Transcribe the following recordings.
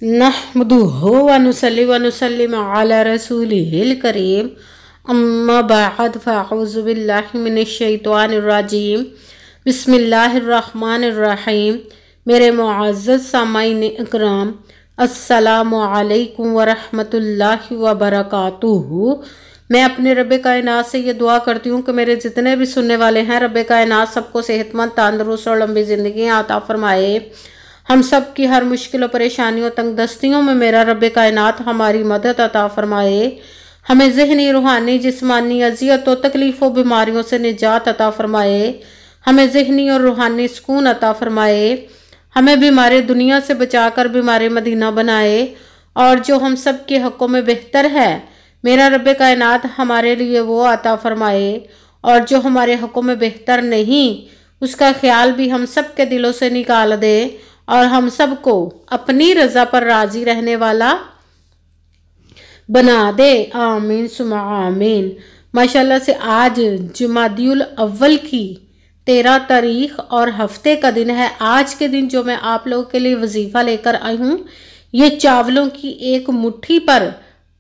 नहमदुहु व नुसल्ली व नुसल्लिम अला रसूलिहिल करीम अम्मा बअद फ़अऊज़ु बिल्लाहि मिनश शैतानिर रजीम बिस्मिल्लाहिर रहमानिर रहीम। मेरे मुअज़्ज़ज़ सामाईन इकराम, अस्सलामु अलैकुम व रहमतुल्लाहि व बरकातुहू। मैं अपने रब्बे कायनात से ये दुआ करती हूँ कि मेरे जितने भी सुनने वाले हैं, रब्बे कायनात सबको सेहतमंद, तंदुरुस्त और लंबी ज़िंदगी अता फरमाए। हम सब की हर मुश्किल और परेशानियों, तंगदस्तियों में मेरा रब्बे कायनात हमारी मदद अता फरमाए। हमें ज़हनी, रूहानी, जिस्मानी अज़ियत और तकलीफ़ों, बीमारियों से निजात अता फरमाए। हमें ज़हनी और रूहानी सुकून अता फरमाए। हमें बीमारी दुनिया से बचाकर बीमारी मदीना बनाए। और जो हम सब के हक़ों में बेहतर है, मेरा रब्बे कायनात हमारे लिए वो अता फरमाए। और जो हमारे हक़ों में बेहतर नहीं, उसका ख्याल भी हम सब के दिलों से निकाल दे और हम सबको अपनी रज़ा पर राज़ी रहने वाला बना दे। आमीन सुमा आमीन। माशाल्लाह से आज जुमादियुल अव्वल की 13 तारीख और हफ्ते का दिन है। आज के दिन जो मैं आप लोगों के लिए वजीफ़ा लेकर आई हूँ, ये चावलों की एक मुट्ठी पर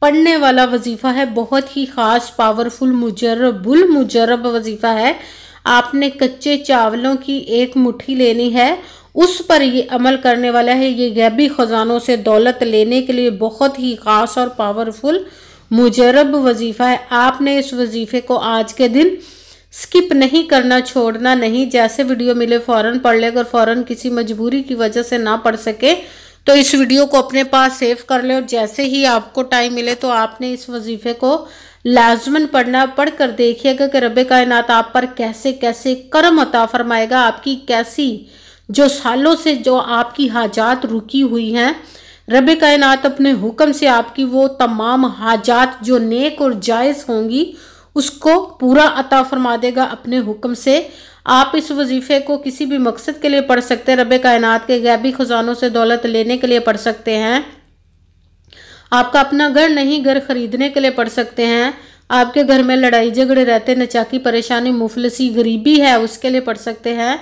पढ़ने वाला वजीफ़ा है। बहुत ही ख़ास, पावरफुल, मुजर्रब वजीफ़ा है। आपने कच्चे चावलों की एक मुट्ठी लेनी है, उस पर ये अमल करने वाला है। ये गैबी ख़जानों से दौलत लेने के लिए बहुत ही ख़ास और पावरफुल मुजर्रब वजीफ़ा है। आपने इस वजीफ़े को आज के दिन स्किप नहीं करना, छोड़ना नहीं। जैसे वीडियो मिले फ़ौरन पढ़ ले। अगर फ़ौरन किसी मजबूरी की वजह से ना पढ़ सके तो इस वीडियो को अपने पास सेव कर ले, और जैसे ही आपको टाइम मिले तो आपने इस वजीफ़े को लाजमन पढ़ना। पढ़ कर देखिएगा कि रब्बे कायनात आप पर कैसे कैसे करम अता फरमाएगा। आपकी कैसी जो सालों से जो आपकी हाजात रुकी हुई हैं, रब्बे कायनात अपने हुक्म से आपकी वो तमाम हाजात जो नेक और जायज़ होंगी उसको पूरा अता फरमा देगा अपने हुक्म से। आप इस वजीफ़े को किसी भी मकसद के लिए पढ़ सकते हैं। रब्बे कायनात के गैबी ख़जानों से दौलत लेने के लिए पढ़ सकते हैं। आपका अपना घर नहीं, घर खरीदने के लिए पढ़ सकते हैं। आपके घर में लड़ाई झगड़े रहते, नचाकी, परेशानी, मुफलिसी, गरीबी है, उसके लिए पढ़ सकते हैं।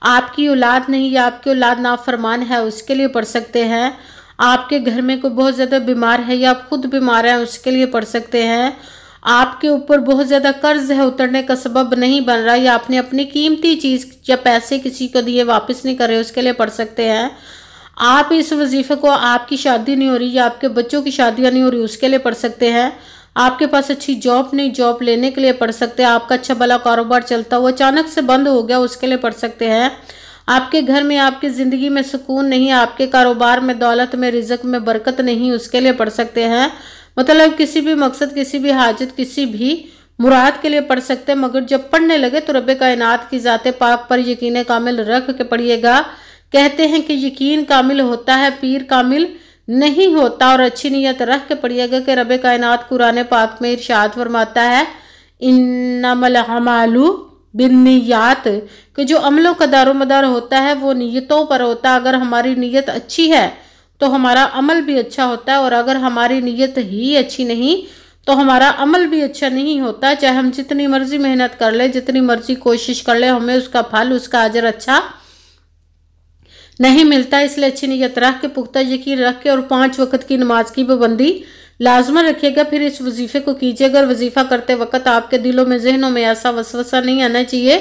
आपकी औलाद नहीं या आपकी औलाद नाफरमान है, उसके लिए पढ़ सकते हैं। आपके घर में कोई बहुत ज़्यादा बीमार है या आप खुद बीमार हैं, उसके लिए पढ़ सकते हैं। आपके ऊपर बहुत ज़्यादा कर्ज है, उतरने का सबब नहीं बन रहा, या आपने अपनी कीमती चीज़ या पैसे किसी को दिए वापस नहीं कर रहे, उसके लिए पढ़ सकते हैं। आप इस वजीफ़े को, आपकी शादी नहीं हो रही या आपके बच्चों की शादियाँ नहीं हो रही, उसके लिए पढ़ सकते हैं। आपके पास अच्छी जॉब नहीं, जॉब लेने के लिए पढ़ सकते हैं। आपका अच्छा भला कारोबार चलता हुआ अचानक से बंद हो गया, उसके लिए पढ़ सकते हैं। आपके घर में, आपकी ज़िंदगी में सुकून नहीं, आपके कारोबार में, दौलत में, रिज़्क में बरकत नहीं, उसके लिए पढ़ सकते हैं। मतलब किसी भी मकसद, किसी भी हाजत, किसी भी मुराद के लिए पढ़ सकते हैं। मगर जब पढ़ने लगे तो रब्बे कायनात की ज़ाते पाक पर यकीन कामिल रख के पढ़िएगा। कहते हैं कि यकीन कामिल होता है, पीर कामिल नहीं होता। और अच्छी नीयत रख के पढ़िएगा कि रब्बे कायनात कुरान पाक में इरशाद फरमाता है, इन्नमल अमालु बिन्नियात, कि जो अमलों का दारोमदार होता है वो नीयतों पर होता है। अगर हमारी नीयत अच्छी है तो हमारा अमल भी अच्छा होता है, और अगर हमारी नीयत ही अच्छी नहीं तो हमारा अमल भी अच्छा नहीं होता। चाहे हम जितनी मर्जी मेहनत कर ले, जितनी मर्जी कोशिश कर ले, हमें उसका फल, उसका अजर अच्छा नहीं मिलता। इसलिए अच्छी नीयत रख के, पुख्ता यकीन रख के, और 5 वक्त की नमाज की पाबंदी लाजमन रखिएगा। फिर इस वजीफ़े को कीजिएगा। और वजीफ़ा करते वक्त आपके दिलों में, जहनों में ऐसा वसवसा नहीं आना चाहिए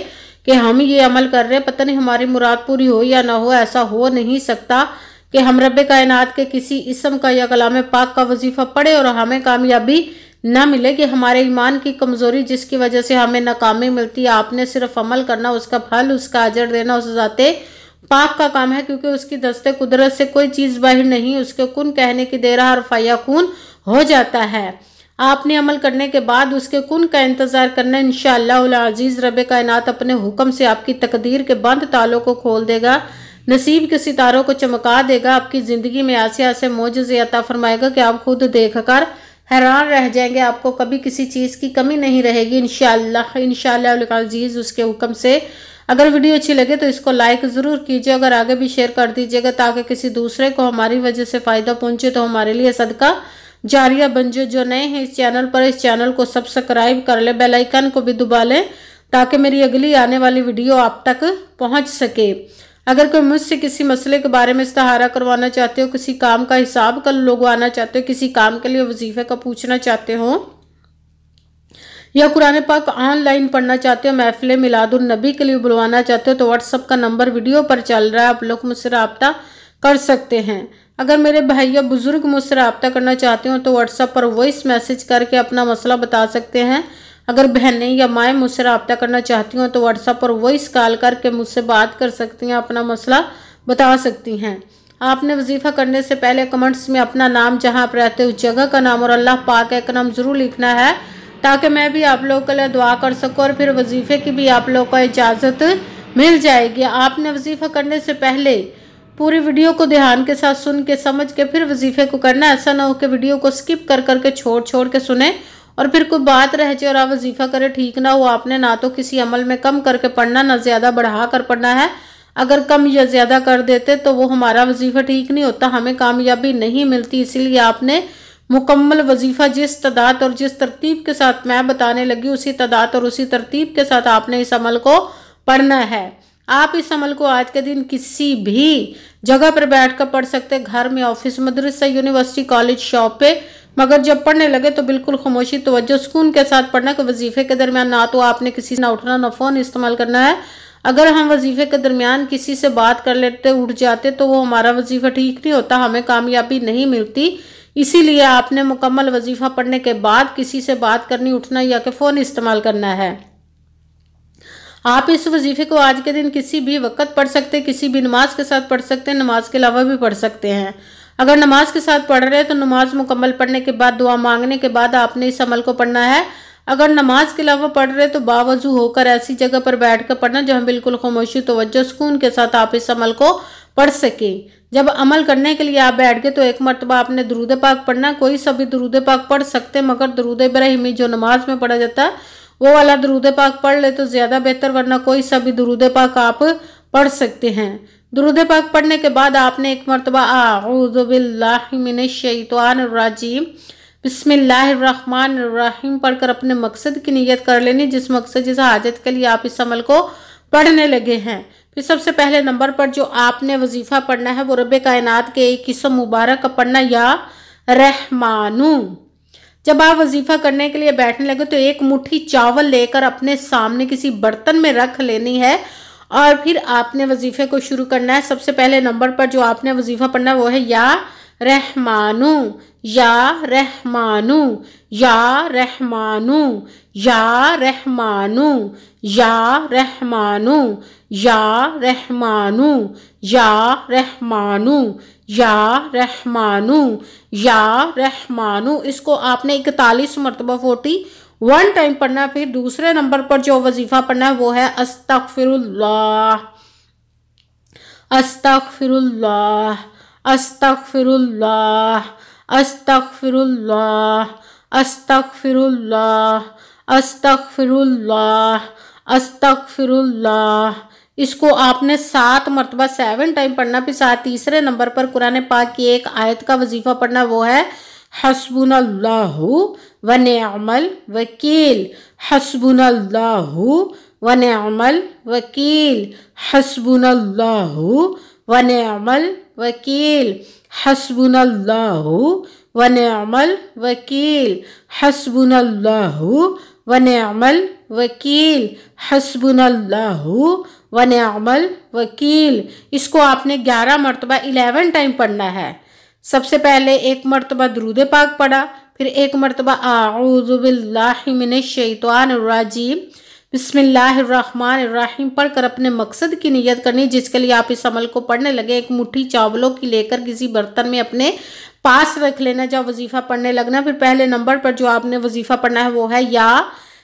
कि हम ये अमल कर रहे हैं, पता नहीं हमारी मुराद पूरी हो या ना हो। ऐसा हो नहीं सकता कि हम रब्बे कायनात के किसी इसम का या कलाम पाक का वजीफ़ा पढ़े और हमें कामयाबी ना मिले, कि हमारे ईमान की कमज़ोरी जिसकी वजह से हमें नाकामी मिलती है। आपने सिर्फ अमल करना, उसका फल, उसका अजर देना उस ज़ाते पाक का काम है, क्योंकि उसकी दस्ते कुदरत से कोई चीज़ बाहर नहीं। उसके कुन कहने की देर हर फयाकून हो जाता है। आपने अमल करने के बाद उसके कुन का इंतज़ार करना। इंशाअल्लाह अज़ीज़ रब्बे कायनात अपने हुक्म से आपकी तकदीर के बंद तालों को खोल देगा, नसीब के सितारों को चमका देगा। आपकी ज़िंदगी में ऐसे ऐसे मोजज़े अता फरमाएगा कि आप खुद देख कर हैरान रह जाएंगे। आपको कभी किसी चीज़ की कमी नहीं रहेगी इंशाअल्लाह अज़ीज़, उसके हुक्म से। अगर वीडियो अच्छी लगे तो इसको लाइक ज़रूर कीजिए, अगर आगे भी शेयर कर दीजिएगा ताकि किसी दूसरे को हमारी वजह से फ़ायदा पहुँचे, तो हमारे लिए सदका जारिया बन जाए। जो नए हैं इस चैनल पर, इस चैनल को सब्सक्राइब कर ले, बेल आइकन को भी दबा लें ताकि मेरी अगली आने वाली वीडियो आप तक पहुँच सके। अगर कोई मुझसे किसी मसले के बारे में इस्तिहारा करवाना चाहते हो, किसी काम का हिसाब कल लगवाना चाहते हो, किसी काम के लिए वजीफे का पूछना चाहते हो, या कुरान पाक ऑनलाइन पढ़ना चाहते हो, महफिल मिलादुन नबी के लिए बुलवाना चाहते हो, तो व्हाट्सअप का नंबर वीडियो पर चल रहा है, आप लोग मुझसे रब्ता कर सकते हैं। अगर मेरे भाई या बुजुर्ग मुझसे रब्ता करना चाहते हो तो व्हाट्सएप पर वॉइस मैसेज करके अपना मसला बता सकते हैं। अगर बहनें या माएँ मुझसे रब्ता करना चाहती हो तो व्हाट्सएप पर वॉइस कॉल करके मुझसे बात कर सकती हैं, अपना मसला बता सकती हैं। आपने वजीफ़ा करने से पहले कमेंट्स में अपना नाम, जहाँ आप रहते हो उस जगह का नाम और अल्लाह पाक का नाम ज़रूर लिखना है, ताकि मैं भी आप लोगों के लिए दुआ कर सकूँ और फिर वजीफ़े की भी आप लोगों को इजाज़त मिल जाएगी। आपने वजीफ़ा करने से पहले पूरी वीडियो को ध्यान के साथ सुन के समझ के फिर वजीफ़े को करना। ऐसा ना हो कि वीडियो को स्किप कर करके छोड़ के सुने और फिर कोई बात रह जाए और आप वजीफ़ा करें, ठीक ना हो। आपने ना तो किसी अमल में कम करके पढ़ना, ना ज़्यादा बढ़ा कर पढ़ना है। अगर कम या ज़्यादा कर देते तो वो हमारा वजीफ़ा ठीक नहीं होता, हमें कामयाबी नहीं मिलती। इसीलिए आपने मुकम्मल वजीफ़ा जिस तादाद और जिस तरतीब के साथ मैं बताने लगी, उसी तादाद और उसी तरतीब के साथ आपने इस अमल को पढ़ना है। आप इस अमल को आज के दिन किसी भी जगह पर बैठ कर पढ़ सकते, घर में, ऑफिस, मदरसा, यूनिवर्सिटी, कॉलेज, शॉप पे, मगर जब पढ़ने लगे तो बिल्कुल खामोशी, तवज्जो, सुकून के साथ पढ़ना कि वजीफ़े के दरमियान ना तो आपने किसी से ना उठना ना फ़ोन इस्तेमाल करना है। अगर हम वजीफ़े के दरमियान किसी से बात कर लेते, उठ जाते, तो वो हमारा वजीफ़ा ठीक नहीं होता, हमें कामयाबी नहीं मिलती। इसीलिए आपने मुकम्मल वजीफ़ा पढ़ने के बाद किसी से बात करनी, उठना या कि फ़ोन इस्तेमाल करना है। आप इस वजीफ़े को आज के दिन किसी भी वक्त पढ़ सकते, किसी भी नमाज के साथ पढ़ सकते हैं, नमाज के अलावा भी पढ़ सकते हैं। अगर नमाज के साथ पढ़ रहे हैं तो नमाज मुकम्मल पढ़ने के बाद, दुआ मांगने के बाद आपने इस अमल को पढ़ना है। अगर नमाज के अलावा पढ़ रहे तो बावजू होकर ऐसी जगह पर बैठ कर पढ़ना जहाँ बिल्कुल खामोशी, तवज्जो, सुकून के साथ आप इस अमल को पढ़ सकें। जब अमल करने के लिए आप बैठ गए तो एक मरतबा आपने दुरूद पाक पढ़ना। कोई सा भी दुरूद पाक पढ़ सकते, मगर दुरूद इब्राहिमी जो नमाज में पढ़ा जाता है वो वाला दुरूद पाक पढ़ ले तो ज़्यादा बेहतर, वरना कोई सा भी दुरूद पाक आप पढ़ सकते हैं। दुरूद पाक पढ़ने के बाद आपने एक मरतबा आऊज़ु बिल्लाहि मिनश शैतानिर रजीम बिस्मिल्लाहिर्रहमानिर्रहीम पढ़कर अपने मकसद की नियत कर लेनी, जिस मकसद, जिस हाजत के लिए आप इस अमल को पढ़ने लगे हैं। फिर सबसे पहले नंबर पर जो आपने वजीफ़ा पढ़ना है वो रब्बे कायनात के एक किस्म मुबारक का पढ़ना, या रहमानू। जब आप वजीफ़ा करने के लिए बैठने लगे तो एक मुट्ठी चावल लेकर अपने सामने किसी बर्तन में रख लेनी है और फिर आपने वजीफ़े को शुरू करना है। सबसे पहले नंबर पर जो आपने वजीफ़ा पढ़ना है वो है या रहमानू, या रहमानू, या रहमानू, या रहमानू, या रहमानू, या रहमानू, या रहमानू, या रहमानू, या रहमानू। इसको आपने 41 मरतबा 41 टाइम पढ़ना। फिर दूसरे नंबर पर जो वजीफ़ा पढ़ना है वो है अस्तगफिरुल्लाह, अस्तगफिरुल्लाह, अस्तगफिरुल्लाह, अस्तगफिरुल्लाह, अस्तगफिरुल्लाह, अस्तगफिरुल्लाह, अस्तगफिरुल्लाह। इसको आपने 7 मरतबा 7 टाइम पढ़ना। फिर साथ तीसरे नंबर पर कुरान पाक की एक आयत का वजीफ़ा पढ़ना, वो है हस्बुनल्लाहु व निअमल वकील, हस्बुनल्लाहु व निअमल वकील, हस्बुनल्लाहु व निअमल वकील, हस्बुनल्लाहु व निअमल वकील, हस्बुनल्लाहु व निअमल वकील, हस्बुनल्लाहु व निअमल वकील। इसको आपने 11 मरतबा 11 टाइम पढ़ना है। सबसे पहले एक मरतबा दुरूद पाक पढ़ा, फिर एक मरतबा आऊज़ु बिल्लाहि मिनश शैतानिर रजीम बिस्मिल्लाहिर्रहमानिर्रहीम पढ़कर अपने मकसद की नियत करनी, जिसके लिए आप इस अमल को पढ़ने लगे। एक मुट्ठी चावलों की लेकर किसी बर्तन में अपने पास रख लेना जब वजीफ़ा पढ़ने लगना। फिर पहले नंबर पर जो आपने वजीफ़ा पढ़ना है वो है या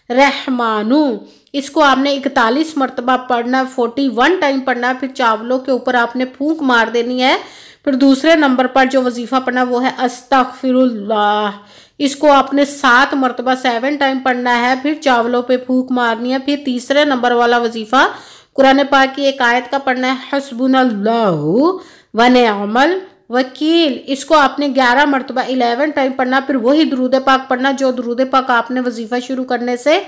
रहमानू। इसको आपने 41 मरतबा पढ़ना, 41 टाइम पढ़ना। फिर चावलों के ऊपर आपने फूंक मार देनी है। फिर दूसरे नंबर पर जो वजीफ़ा पढ़ना वो है अस्तगफिरुल्लाह। इसको आपने 7 मरतबा 7 टाइम पढ़ना है। फिर चावलों पे फूंक मारनी है। फिर तीसरे नंबर वाला वजीफ़ा कुरान पाक की एक आयत का पढ़ना है, हस्बुनल्लाहु व निअमल वकील। इसको आपने 11 मरतबा 11 टाइम पढ़ना। फिर वही दुरूद पाक पढ़ना जो दुरूद पाक आपने वजीफ़ा शुरू करने से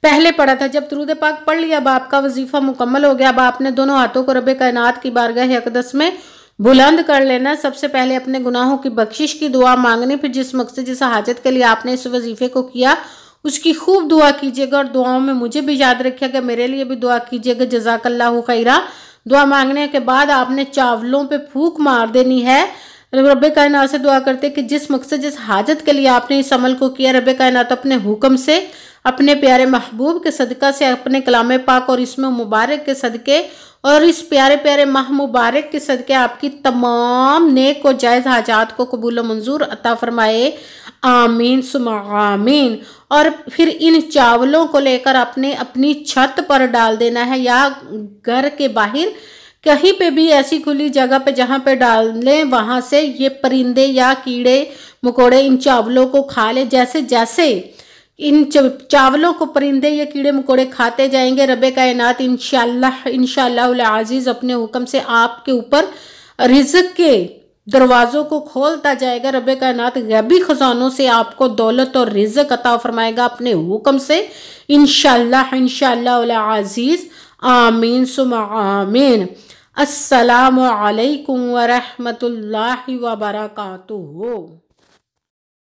पहले पढ़ा था। जब दुरूद पाक पढ़ लिया, अब आपका वजीफा मुकम्मल हो गया। अब आपने दोनों हाथों को रब कायनात की बारगाह अक़दस में बुलंद कर लेना। सबसे पहले अपने गुनाहों की बख्शिश की दुआ मांगनी, फिर जिस मकसद जिस हाजत के लिए आपने इस वजीफे को किया उसकी खूब दुआ कीजिएगा, और दुआओं में मुझे भी याद रखिएगा, मेरे लिए भी दुआ कीजिएगा। जज़ाकल्लाहु खैरा। दुआ मांगने के बाद आपने चावलों पे फूंक मार देनी है। रब कायनात से दुआ करते कि जिस मकसद जिस हाजत के लिए आपने इस अमल को किया, रब कायनात अपने हुक्म से, अपने प्यारे महबूब के सदका से, अपने कलाम पाक और इसमें मुबारक के सदके और इस प्यारे प्यारे माह मुबारक के सदके आपकी तमाम नेक और जायज़ हाजात को कबूल मंजूर अता फरमाए। आमीन सुमा आमीन। और फिर इन चावलों को लेकर आपने अपनी छत पर डाल देना है, या घर के बाहर कहीं पे भी ऐसी खुली जगह पे जहाँ पे डाल लें, वहाँ से ये परिंदे या कीड़े मकोड़े इन चावलों को खा ले। जैसे जैसे इन चावलों को परिंदे या कीड़े मकोड़े खाते जाएंगे, रब कायनात इंशाअल्लाह अज़ीज़ अपने हुक्म से आपके ऊपर रिज़्क़ के दरवाज़ों को खोलता जाएगा। रब कायनात गैबी खजानों से आपको दौलत और रिज़्क़ अता फरमाएगा अपने हुक्म से, इंशाअल्लाह अज़ीज़। आमीन सुमा आमीन। अस्सलामु अलैकुम व रहमतुल्लाहि व बरकातुहू।